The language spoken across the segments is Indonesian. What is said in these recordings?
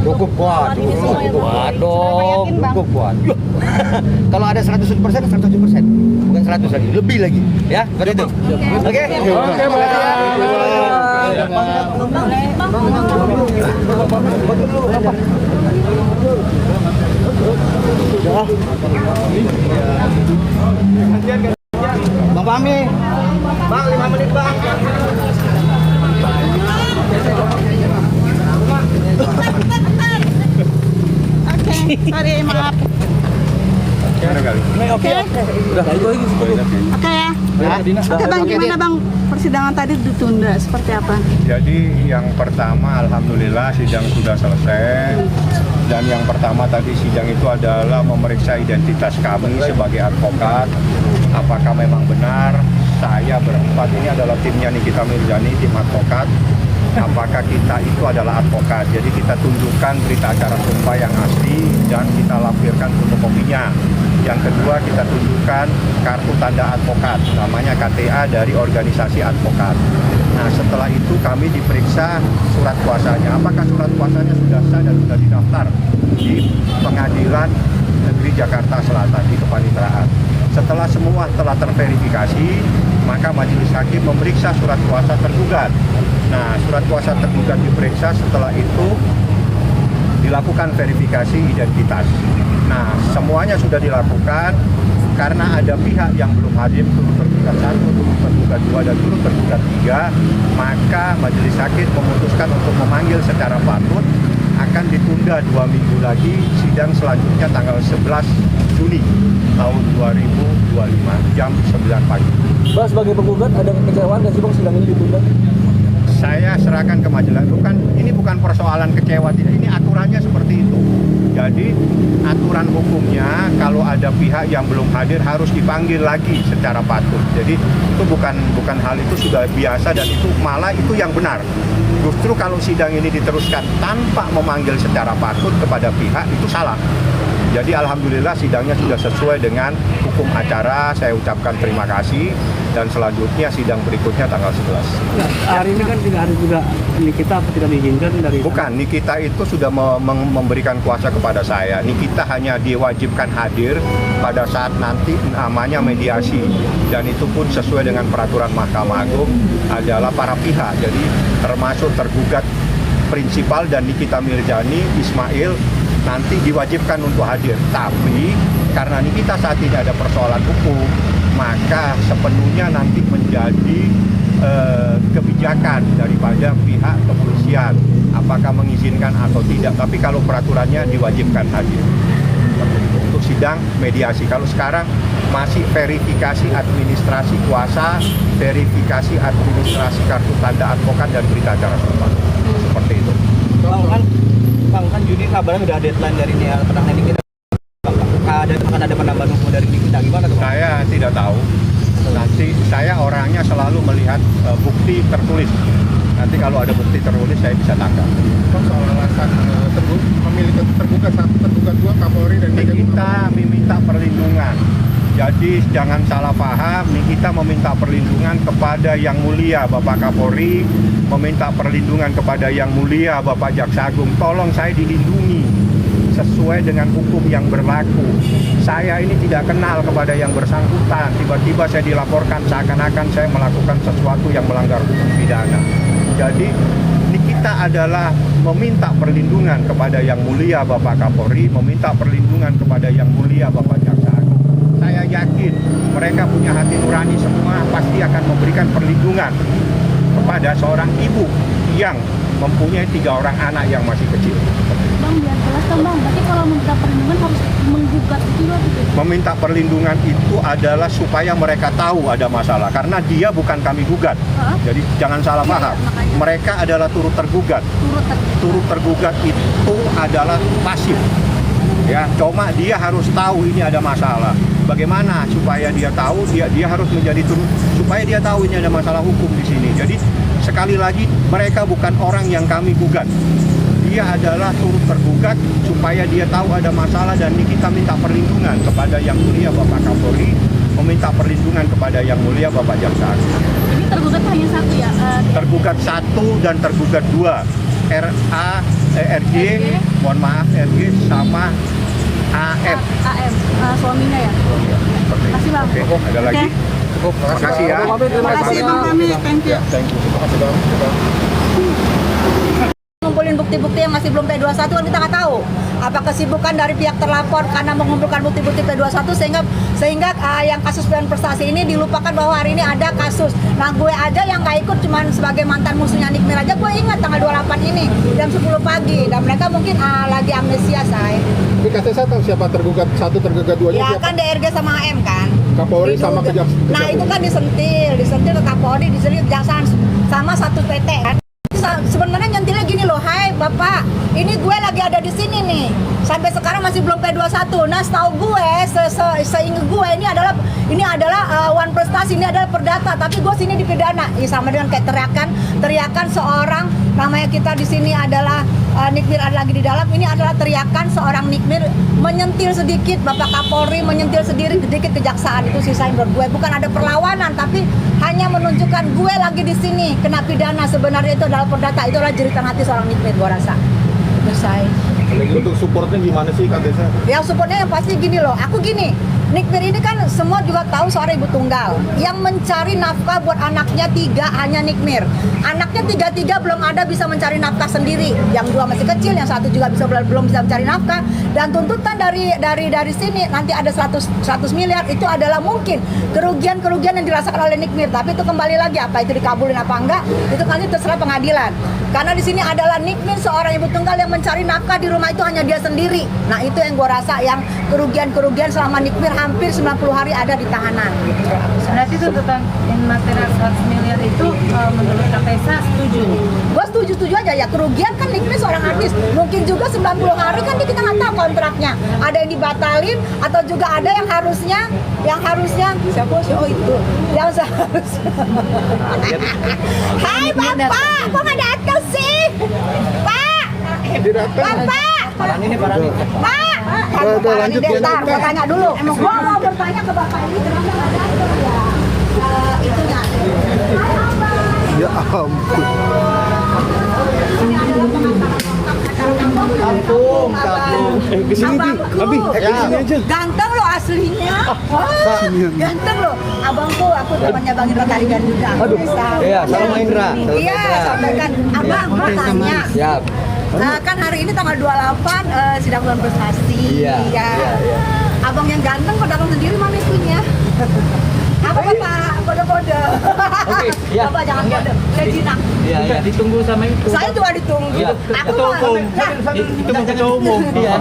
Cukup kuat. Dong. Cukup kuat. Kalau ada 100%, 100%. Bukan 100 lagi, lebih lagi. Ya, seperti itu. Oke? Oke, Bang Fahmi. Bang, 5 menit, Bang. Oke, sorry, maaf. Oke. Udah, itu lagi. Oke ya. Oke Bang, gimana Bang persidangan tadi ditunda seperti apa? Jadi yang pertama alhamdulillah sidang sudah selesai. Dan yang pertama tadi sidang itu adalah memeriksa identitas kami sebagai advokat. Apakah memang benar saya berempat ini adalah timnya Nikita Mirzani, tim advokat. Apakah kita itu adalah advokat? Jadi kita tunjukkan berita acara sumpah yang asli dan kita lampirkan fotokopinya. Yang kedua kita tunjukkan kartu tanda advokat, namanya KTA dari organisasi advokat. Nah setelah itu kami diperiksa surat kuasanya. Apakah surat kuasanya sudah sah dan sudah didaftar di Pengadilan Negeri Jakarta Selatan di Kepaniteraan. Setelah semua telah terverifikasi, maka majelis hakim memeriksa surat kuasa tergugat. Nah, surat kuasa tergugat diperiksa, setelah itu dilakukan verifikasi identitas. Nah, semuanya sudah dilakukan. Karena ada pihak yang belum hadir, turut tergugat 1, turut tergugat 2, dan turut tergugat 3, maka majelis hakim memutuskan untuk memanggil secara patut. Akan ditunda 2 minggu lagi, sidang selanjutnya tanggal 11 Juni tahun 2025 jam 9 pagi. Bang, sebagai penggugat ada kekecewaan nggak sih Bang sidang ini ditunda? Saya serahkan ke majelis. Ini bukan persoalan kecewa, ini aturannya seperti itu. Jadi aturan hukumnya kalau ada pihak yang belum hadir harus dipanggil lagi secara patut. Jadi itu bukan hal itu sudah biasa dan itu malah itu yang benar. Justru kalau sidang ini diteruskan tanpa memanggil secara patut kepada pihak itu salah. Jadi alhamdulillah sidangnya sudah sesuai dengan hukum acara. Saya ucapkan terima kasih dan selanjutnya sidang berikutnya tanggal 11. Nah, hari ini kan tidak ada juga Nikita tidak diizinkan dari. Bukan, Nikita itu sudah memberikan kuasa kepada saya. Nikita hanya diwajibkan hadir pada saat nanti namanya mediasi dan itu pun sesuai dengan peraturan Mahkamah Agung adalah para pihak. Jadi termasuk tergugat prinsipal dan Nikita Mirzani, Ismail nanti diwajibkan untuk hadir. Tapi karena Nikita saat ini ada persoalan hukum, maka sepenuhnya nanti menjadi kebijakan daripada pihak kepolisian apakah mengizinkan atau tidak. Tapi kalau peraturannya diwajibkan hadir untuk sidang mediasi. Kalau sekarang masih verifikasi administrasi kuasa, verifikasi administrasi kartu tanda advokat dan berita acara sumpah. Seperti itu. Bang kan Juni kabarnya udah deadline dari ini penanganan Nikita. Akan ada penambahan hukum dari Nikita, gimana tuh? Saya tidak tahu. Nanti saya orangnya selalu melihat bukti tertulis. Nanti kalau ada bukti tertulis saya bisa tangkap. Soal alasan memilih tergugat 1, tergugat 2, Kapolri dan Nikita meminta perlindungan. Jadi jangan salah paham, Nikita meminta perlindungan kepada Yang Mulia Bapak Kapolri, meminta perlindungan kepada Yang Mulia Bapak Jaksa Agung. Tolong saya dilindungi sesuai dengan hukum yang berlaku. Saya ini tidak kenal kepada yang bersangkutan. Tiba-tiba saya dilaporkan seakan-akan saya melakukan sesuatu yang melanggar hukum pidana. Jadi Nikita adalah meminta perlindungan kepada Yang Mulia Bapak Kapolri, meminta perlindungan kepada Yang Mulia Bapak Jaksa Agung. Saya yakin mereka punya hati nurani semua, pasti akan memberikan perlindungan kepada seorang ibu yang mempunyai 3 orang anak yang masih kecil. Bang, biar jelas dong Bang, berarti kalau meminta perlindungan harus menggugat juga gitu? Meminta perlindungan itu adalah supaya mereka tahu ada masalah, karena dia bukan kami gugat. Jadi jangan salah paham, mereka adalah turut tergugat. Turut tergugat itu adalah pasif. Ya, cuma dia harus tahu ini ada masalah. Bagaimana supaya dia tahu? Dia harus menjadi turut supaya dia tahu ini ada masalah hukum di sini. Jadi sekali lagi mereka bukan orang yang kami gugat. Dia adalah turut tergugat supaya dia tahu ada masalah dan kita minta perlindungan kepada Yang Mulia Bapak Kapolri, meminta perlindungan kepada Yang Mulia Bapak Jaksa Agung. Ini tergugat hanya 1 ya? Tergugat 1 dan tergugat 2. RJ, mohon maaf RJ sama AM. AM, suaminya ya. Makasih Bang. Oke, ada lagi? Cukup. Makasih ya. Terima kasih Bang Fahmi, thank you. Thank you. Terima kasih, Bang. Ngumpulin bukti-bukti yang masih belum P21 kan kita nggak tahu apa kesibukan dari pihak terlapor karena mengumpulkan bukti-bukti P21 sehingga yang kasus pilihan prestasi ini dilupakan bahwa hari ini ada kasus. Nah gue aja yang nggak ikut cuman sebagai mantan musuhnya Nikmir aja gue ingat tanggal 28 ini jam 10 pagi dan mereka mungkin lagi amnesia say. Tapi katanya saya tahu siapa tergugat, satu tergugat duanya Ya siapa? kan DRG sama AM kan. Kapolri sama kejaksaan. Nah itu kan disentil ke Kapolri, disentil kejaksaan sama satu PT kan. Sebenarnya nyentilnya gini loh, hai bapak, ini gue lagi ada di sini nih, sampai sekarang masih belum P21. Nah setahu gue, seingat gue ini adalah one prestasi, ini adalah perdata, tapi gue sini dipidana. Ya sama dengan kayak teriakan seorang, namanya kita di sini adalah Nikmir ada lagi di dalam, ini adalah teriakan seorang Nikmir menyentil sedikit Bapak Kapolri, menyentil sedikit kejaksaan. Itu sisain menurut gue, bukan ada perlawanan, tapi hanya menunjukkan gue lagi di sini kena pidana. Sebenarnya itu adalah perdata, itu adalah jeritan hati seorang Nikmir, gue rasa. Selesai. Untuk supportnya gimana sih Kak Desa? Yang supportnya yang pasti gini loh, aku gini, Nikmir ini kan semua juga tahu seorang ibu tunggal yang mencari nafkah buat anaknya 3 hanya Nikmir. Anaknya 3 belum ada bisa mencari nafkah sendiri. Yang 2 masih kecil, yang 1 juga belum bisa mencari nafkah. Dan tuntutan dari sini nanti ada 100 miliar itu adalah mungkin kerugian yang dirasakan oleh Nikmir. Tapi itu kembali lagi apa itu dikabulin apa enggak, itu nanti terserah pengadilan. Karena di sini adalah Nikmir seorang ibu tunggal yang mencari nafkah di rumah itu hanya dia sendiri. Nah itu yang gue rasa yang kerugian selama Nikmir hampir 90 hari ada di tahanan. Berarti tuntutan material 100 miliar itu menurut KPK setuju? Gue setuju aja ya, kerugian kan Nikmir seorang artis. Mungkin juga 90 hari kan kita nggak tahu kontraknya. Ada yang dibatalin atau juga ada yang harusnya siapa sih? Oh itu yang seharusnya. Hai Bapak, kok nggak datang sih? Pak, Bapak. Parani. Pak, lanjut ya. Gue tanya dulu. Gue mau bertanya ke Bapak ini kenapa nggak datang ya? Itunya. Ya ampun. Kampung. Kesini Bi, Abi, kesini aja. Ganteng lo aslinya. Ganteng lo. Abangku, aku temannya Bang Indra Tarigan juga. Iya, salam Indra. Iya, sampaikan. Abang, mau tanya. Siap. Kan hari ini tanggal 28 sidang bulan prestasi. Iya. Abang yang ganteng kok datang sendiri mana itunya? Apa Bapak? Kode-kode. Oke, ya. Bapak jangan kode. Saya jinak. Iya. Ditunggu sama itu. Saya juga ditunggu. Iya. Aku Ketua mau. umum. Itu ketua umum. Iya.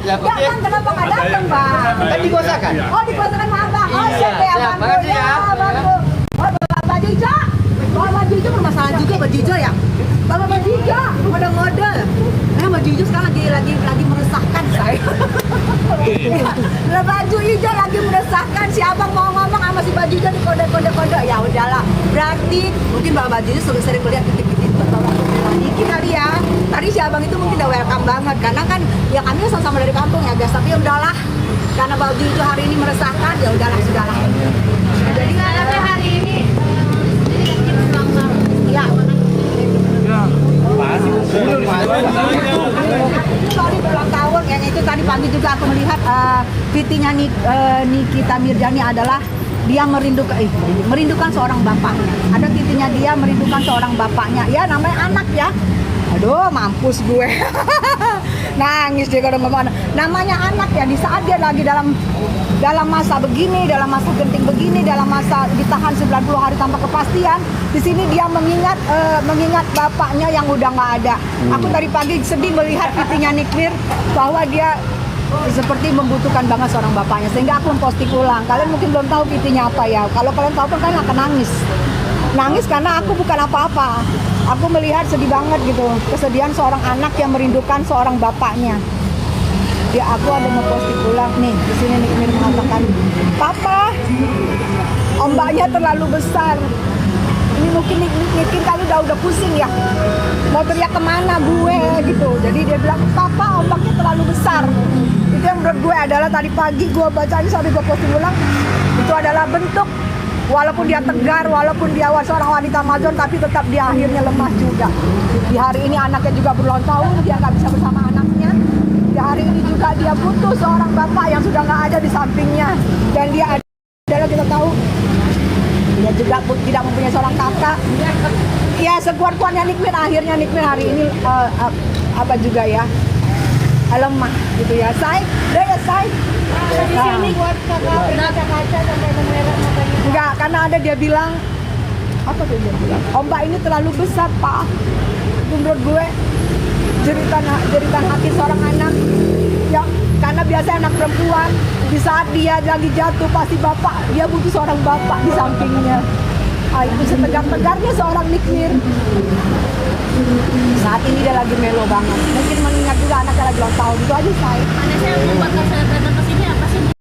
Jangan kenapa nggak datang, Bang? Kan dikuasakan. Oh, dikuasakan sama Abang. Oh, Iya, siap ya, siap. Bang. Makasih ya. Oh, Bapak Jijo. Bapak Jijo bermasalah juga, Bapak Jijo ya. Bapak Jijo, mode-mode. Mbak Jijo sekarang lagi meresahkan saya. Baju hijau lagi meresahkan, si abang mau ngomong sama si Mbak Jijo di kode-kode. Ya udahlah, berarti mungkin Mbak Jijo sering melihat titik-titik dikit kali ya. Tadi si abang itu mungkin udah welcome banget, karena kan ya kami sama-sama dari kampung ya guys. Tapi ya udahlah, karena Mbak Jijo hari ini meresahkan, ya udahlah sudahlah. Jadi hari ini ya. Sorry berulang tahun, yang itu tadi pagi juga aku melihat VT-nya Nikita Mirzani adalah dia merindukan seorang bapaknya. Ada VT-nya dia merindukan seorang bapaknya. Ya namanya anak ya. Aduh mampus gue. Nangis dia kalau ngomong namanya anak ya, di saat dia lagi dalam masa begini, dalam masa genting begini, dalam masa ditahan 90 hari tanpa kepastian, di sini dia mengingat bapaknya yang udah nggak ada. Aku tadi pagi sedih melihat VT-nya Nikmir bahwa dia seperti membutuhkan banget seorang bapaknya, sehingga aku memposting ulang. Kalian mungkin belum tahu VT-nya apa ya. Kalau kalian tahu kan kalian akan nangis karena aku bukan apa-apa. Aku melihat sedih banget gitu, kesedihan seorang anak yang merindukan seorang bapaknya. Ya aku ada mau posting ulang nih, di sini Nikmir mengatakan, Papa, ombaknya terlalu besar. Ini mungkin kali udah pusing ya, mau teriak kemana gue gitu. Jadi dia bilang, Papa, ombaknya terlalu besar. Itu yang menurut gue adalah tadi pagi gue baca ini sampai gue posting ulang, itu adalah bentuk Walaupun dia tegar, walaupun dia seorang wanita Amazon, tapi tetap dia akhirnya lemah juga. Di hari ini anaknya juga berulang tahun, dia nggak bisa bersama anaknya. Di hari ini juga dia butuh seorang bapak yang sudah nggak ada di sampingnya. Dan dia adalah, kita tahu, dia juga tidak mempunyai seorang kakak. Ya sekuat-kuatnya Nikmin, akhirnya Nikmin hari ini apa juga ya, lemah gitu ya. Udah ya Say. Di sini buat kaca-kaca sampai memerah matanya. Enggak, karena ada dia bilang, apa tuh dia bilang? Ombak ini terlalu besar, Pak. Itu menurut gue jeritan hati seorang anak. Ya, karena biasa anak perempuan di saat dia lagi jatuh pasti bapak, dia butuh seorang bapak di sampingnya. Itu setegar-tegarnya seorang Nikmir. Saat ini dia lagi melo banget. Mungkin mengingat juga anaknya lagi ulang tahun. Itu aja Say. Panasnya membuat saya datang ke sini